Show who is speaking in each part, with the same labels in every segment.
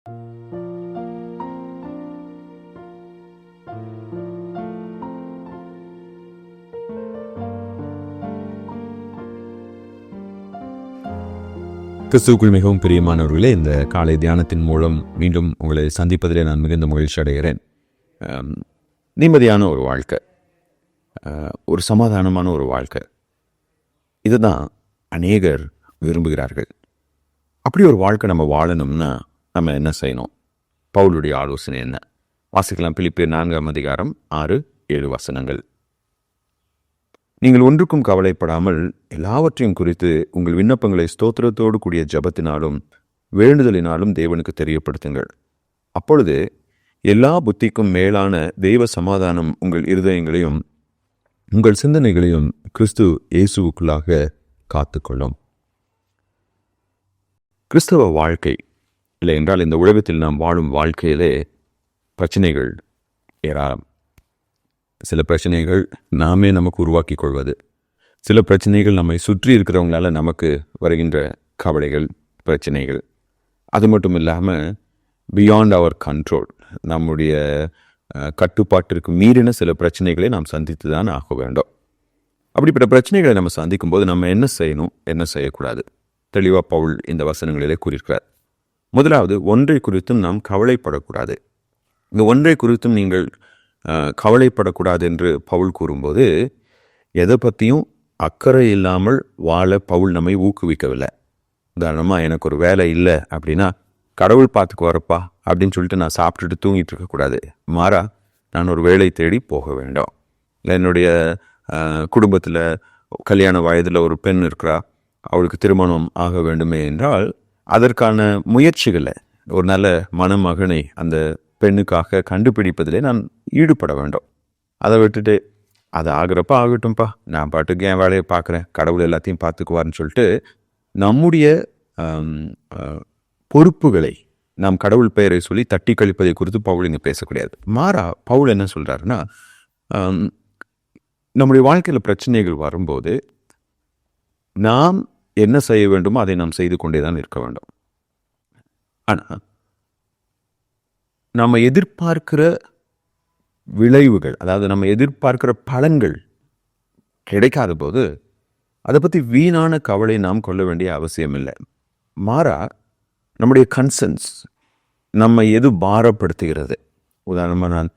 Speaker 1: கிறிஸ்துவுக்குள் மிகவும் பிரியமானவர்களே, இந்த காலை தியானத்தின் மூலம் மீண்டும் உங்களை சந்திப்பதிலே நான் மிகுந்த மகிழ்ச்சி அடைகிறேன். நிம்மதியான ஒரு வாழ்க்கை, ஒரு சமாதானமான ஒரு வாழ்க்கை, இதுதான் அநேகர் விரும்புகிறார்கள். அப்படி ஒரு வாழ்க்கை நம்ம வாழணும்னா நம்ம என்ன செய்யணும்? பவுலுடைய ஆலோசனை என்ன? வாசிக்கலாம். பிலிப்பியர் 4 6-7 வசனங்கள். நீங்கள் ஒன்றுக்கும் கவலைப்படாமல் எல்லாவற்றையும் குறித்து உங்கள் விண்ணப்பங்களை ஸ்தோத்திரத்தோடு கூடிய ஜபத்தினாலும் வேண்டுதலினாலும் தேவனுக்கு தெரியப்படுத்துங்கள். அப்பொழுது எல்லா புத்திக்கும் மேலான தெய்வ சமாதானம் உங்கள் இருதயங்களையும் உங்கள் சிந்தனைகளையும் கிறிஸ்து இயேசுவுக்குள்ளாக காத்துக்கொள்ளும். கிறிஸ்தவ வாழ்க்கை இல்லை என்றால் இந்த உலகத்தில் நாம் வாழும் வாழ்க்கையிலே பிரச்சனைகள் ஏராளம். சில பிரச்சனைகள் நாமே நமக்கு உருவாக்கி கொள்வது, சில பிரச்சனைகள் நம்மை சுற்றி இருக்கிறவங்களால நமக்கு வருகின்ற கவலைகள், பிரச்சனைகள். அது மட்டும் இல்லாமல் பியாண்ட் அவர் கண்ட்ரோல், நம்முடைய கட்டுப்பாட்டிற்கு மீறின சில பிரச்சனைகளை நாம் சந்தித்து தான் ஆக வேண்டும். அப்படிப்பட்ட பிரச்சனைகளை நம்ம சந்திக்கும் போது நம்ம என்ன செய்யணும், என்ன செய்யக்கூடாது, தெளிவாக பவுல் இந்த வசனங்களிலே கூறியிருக்கிறார். முதலாவது, ஒன்றை குறித்தும் நாம் கவலைப்படக்கூடாது. இந்த ஒன்றை குறித்தும் நீங்கள் கவலைப்படக்கூடாது என்று பவுல் கூறும்போது எதை பற்றியும் அக்கறை இல்லாமல் வாழ பவுல் நம்மை ஊக்குவிக்கவில்லை. உதாரணமாக, எனக்கு ஒரு வேலை இல்லை அப்படின்னா கடவுள் பார்த்துக்கு வரப்பா அப்படின்னு சொல்லிட்டு நான் சாப்பிட்டுட்டு தூங்கிட்டு இருக்கக்கூடாது. மாறா, நான் ஒரு வேலை தேடி போக வேண்டும். இல்லை என்னுடைய குடும்பத்தில் கல்யாண வயதில் ஒரு பெண் இருக்கிறா, அவளுக்கு திருமணம் ஆக வேண்டுமே என்றால் அதற்கான முயற்சிகளை, ஒரு நல்ல மணமகனை அந்த பெண்ணுக்காக கண்டுபிடிப்பதிலே நான் ஈடுபட வேண்டும். அதை விட்டுட்டு அது ஆகிறப்ப ஆகட்டும்ப்பா, நான் பாட்டுக்கு என் வேலையை பார்க்குறேன், கடவுள் எல்லாத்தையும் பார்த்துக்குவார்னு சொல்லிட்டு நம்முடைய பொறுப்புகளை நாம் கடவுள் பெயரை சொல்லி தட்டி கழிப்பதை குறித்து பவுல் இங்கே பேசக்கூடாது. மாறா பவுல் என்ன சொல்கிறாருன்னா, நம்முடைய வாழ்க்கையில் பிரச்சனைகள் வரும்போது நாம் என்ன செய்ய வேண்டுமோ அதை நாம் செய்து கொண்டே தான் இருக்க வேண்டும். ஆனால் நம்ம எதிர்பார்க்கிற விளைவுகள், அதாவது நம்ம எதிர்பார்க்கிற பலன்கள் கிடைக்காத போது அதை பற்றி வீணான கவலை நாம் கொள்ள வேண்டிய அவசியம் இல்லை. மாறா நம்முடைய கன்சர்ன்ஸ், நம்ம எது பாரப்படுத்துகிறது. உதாரணமாக, நான்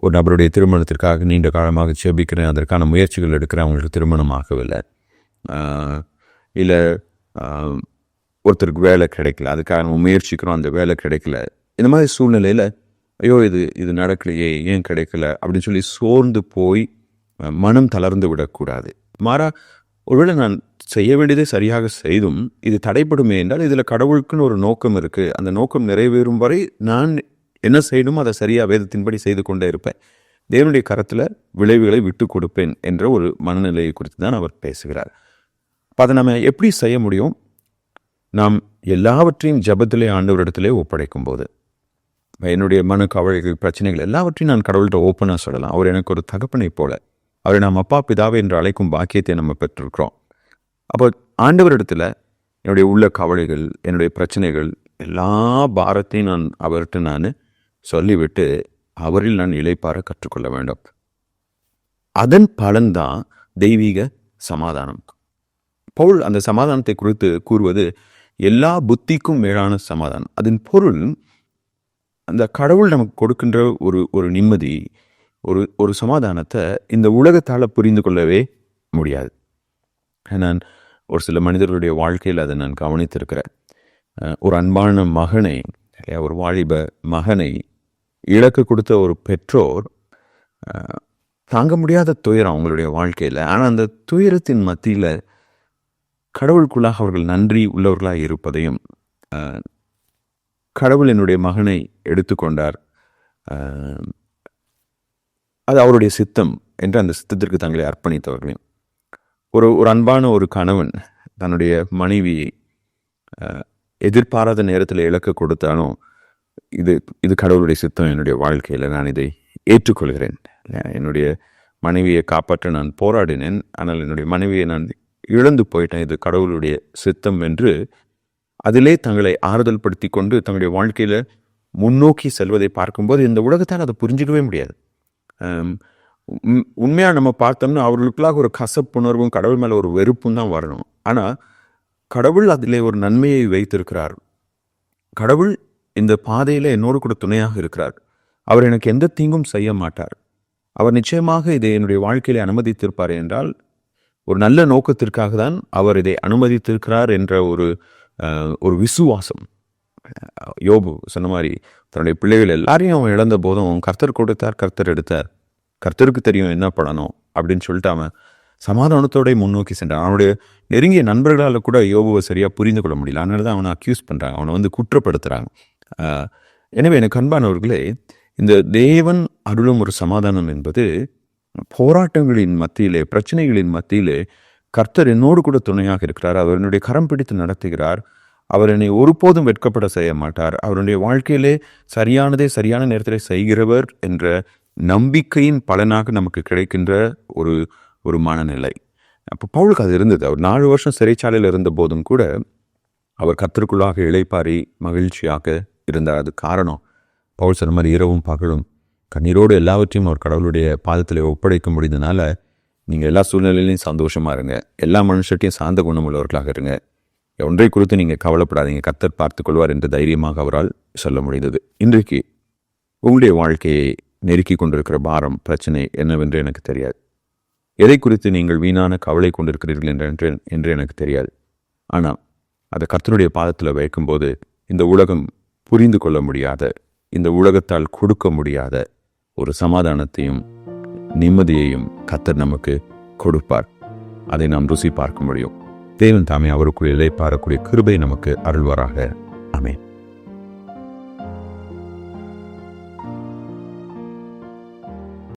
Speaker 1: ஒரு நபருடைய திருமணத்திற்காக நீண்ட காலமாக செபிக்கிறேன், அதற்கான முயற்சிகள் எடுக்கிறேன், அவங்களுக்கு திருமணம் ஆகவில்லை. இல்லை ஒருத்தருக்கு வேலை கிடைக்கல, அதுக்காக முயற்சிக்கிறோம், அந்த வேலை கிடைக்கல. இந்த மாதிரி சூழ்நிலையில் ஐயோ இது நடக்கலையே, ஏன் கிடைக்கல அப்படின்னு சொல்லி சோர்ந்து போய் மனம் தளர்ந்து விடக்கூடாது. மாறா, ஒருவேளை நான் செய்ய வேண்டியதை சரியாக செய்தும் இது தடைப்படுமே என்றால் இதில் கடவுளுக்குன்னு ஒரு நோக்கம் இருக்குது. அந்த நோக்கம் நிறைவேறும் வரை நான் என்ன செய்யணுமோ அதை சரியாக வேதத்தின்படி செய்து கொண்டே இருப்பேன், தேவனுடைய கரத்தில் விளைவுகளை விட்டு கொடுப்பேன் என்ற ஒரு மனநிலையை குறித்து தான் அவர் பேசுகிறார். அப்போ அதை நம்ம எப்படி செய்ய முடியும்? நாம் எல்லாவற்றையும் ஜெபத்திலே ஆண்டவரிடத்திலே ஒப்படைக்கும் போது, என்னுடைய மன கவலைகள், பிரச்சனைகள் எல்லாவற்றையும் நான் கடவுள்கிட்ட ஓப்பனாக சொல்லலாம். அவர் எனக்கு ஒரு தகப்பனை போல, அவரை நாம் அப்பா பிதாவை என்று அழைக்கும் பாக்கியத்தை நம்ம பெற்றிருக்கிறோம். அப்போ ஆண்டவரிடத்தில் என்னுடைய உள்ள கவலைகள், என்னுடைய பிரச்சனைகள், எல்லா பாரத்தையும் நான் அவர்கிட்ட சொல்லிவிட்டு அவரில் நான் இளைப்பாற கற்றுக்கொள்ள வேண்டும். அதன் பலன்தான் தெய்வீக சமாதானம். பவுல் அந்த சமாதானத்தை குறித்து கூறுவது எல்லா புத்திக்கும் மேலான சமாதானம். அதன் பொருள், அந்த கடவுள் நமக்கு கொடுக்கின்ற ஒரு நிம்மதி, ஒரு சமாதானத்தை இந்த உலகத்தால் புரிந்து கொள்ளவே முடியாது. நான் ஒரு சில மனிதர்களுடைய வாழ்க்கையில் அதை நான் கவனித்திருக்கிறேன். ஒரு அன்பான மகனை, ஒரு வாலிப மகனை இழக்க கொடுத்த ஒரு பெற்றோர் தாங்க முடியாத துயரம் அவங்களுடைய வாழ்க்கையில். ஆனால் அந்த துயரத்தின் மத்தியில் கடவுளுக்குள்ளாக அவர்கள் நன்றி உள்ளவர்களாக இருப்பதையும், கடவுள் என்னுடைய மகனை எடுத்துக்கொண்டார், அது அவருடைய சித்தம் என்று அந்த சித்தத்திற்கு தங்களை அர்ப்பணித்தவர்களையும், ஒரு அன்பான ஒரு கணவன் தன்னுடைய மனைவியை எதிர்பாராத நேரத்தில் இழக்க கொடுத்தாலும் இது கடவுளுடைய சித்தம் என்னுடைய வாழ்க்கையில், நான் இதை ஏற்றுக்கொள்கிறேன், என்னுடைய மனைவியை காப்பாற்ற நான் போராடினேன், ஆனால் என்னுடைய மனைவியை நான் இழந்து போயிட்டேன், இது கடவுளுடைய சித்தம் என்று அதிலே தங்களை ஆறுதல் படுத்தி கொண்டு தங்களுடைய வாழ்க்கையில் முன்னோக்கி செல்வதை பார்க்கும்போது இந்த உலகத்தால் அதை புரிஞ்சிக்கவே முடியாது. உண்மையாக நம்ம பார்த்தோம்னா அவர்களுக்குள்ளாக ஒரு கசப்புணர்வும் கடவுள் மேலே ஒரு வெறுப்பும் தான் வரணும். ஆனால் கடவுள் அதிலே ஒரு நன்மையை வைத்திருக்கிறார். கடவுள் இந்த பாதையில் என்னோடு கூட துணையாக இருக்கிறார். அவர் எனக்கு எந்த தீங்கும் செய்ய மாட்டார். அவர் நிச்சயமாக இதை என்னுடைய வாழ்க்கையிலே அனுமதித்திருப்பார் என்றால் ஒரு நல்ல நோக்கத்திற்காக தான் அவர் இதை அனுமதித்திருக்கிறார் என்ற ஒரு விசுவாசம். யோபு சொன்ன மாதிரி தன்னுடைய பிள்ளைகள் எல்லாரையும் அவன் இழந்த போதும் கர்த்தர் கொடுத்தார், கர்த்தர் எடுத்தார், கர்த்தருக்கு தெரியும் என்ன பண்ணணும் அப்படின்னு சொல்லிட்டு அவன் சமாதானத்தோட முன்னோக்கி சென்றான். அவனுடைய நெருங்கிய நண்பர்களால் கூட யோபுவை சரியாக புரிந்து கொள்ள முடியல. அதனால தான் அவனை அக்யூஸ் பண்ணுறாங்க, அவனை குற்றப்படுத்துகிறாங்க. எனவே எனக்கு அன்பானவர்களே, இந்த தேவன் அருளும் ஒரு சமாதானம் என்பது போராட்டங்களின் மத்தியிலே, பிரச்சனைகளின் மத்தியிலே கர்த்தர் என்னோடு கூட துணையாக இருக்கிறார். அவர் என்னுடைய கரம் பிடித்து நடத்துகிறார். அவர் என்னை ஒருபோதும் வெட்கப்பட செய்ய மாட்டார். அவருடைய வாழ்க்கையிலே சரியானதை சரியான நேரத்தில் செய்கிறவர் என்ற நம்பிக்கையின் பலனாக நமக்கு கிடைக்கின்ற ஒரு மனநிலை. அப்போ பவுலுக்கு அது இருந்தது. அவர் 4 வருஷம் சிறைச்சாலையில் இருந்த போதும் கூட அவர் கர்த்தருக்குள்ளாக இளைப்பாரி மகிழ்ச்சியாக இருந்தார். அது காரணம் பவுல் சொன்ன மாதிரி இரவும் பகலும் கண்ணீரோடு எல்லாவற்றையும் அவர் கடவுளுடைய பாதத்தில் ஒப்படைக்க முடிந்ததுனால நீங்கள் எல்லா சூழ்நிலையிலையும் சந்தோஷமாக இருங்க, எல்லா மனுஷர்கிட்டையும் சார்ந்த குணமுள்ளவர்களாக இருங்க, ஒன்றை குறித்து நீங்கள் கவலைப்படாதீங்க, கர்த்தர் பார்த்துக் கொள்வார் என்று தைரியமாக அவரால் சொல்ல முடிந்தது. இன்றைக்கு உங்களுடைய வாழ்க்கையை நெருக்கி கொண்டிருக்கிற பாரம், பிரச்சனை என்னவென்று எனக்கு தெரியாது. எதை குறித்து நீங்கள் வீணான கவலை கொண்டிருக்கிறீர்கள் என்று எனக்கு தெரியாது. ஆனால் அதை கர்த்தருடைய பாதத்தில் வைக்கும்போது இந்த உலகம் புரிந்து கொள்ள முடியாத, இந்த உலகத்தால் கொடுக்க முடியாத ஒரு சமாதானத்தையும் நிம்மதியையும் கர்த்தர் நமக்கு கொடுப்பார். அதை நாம் ருசி பார்க்க முடியும். தேவன் தாமே அவருக்குள் இளைப்பாறக்கூடிய கிருபை நமக்கு அருள்வாராக.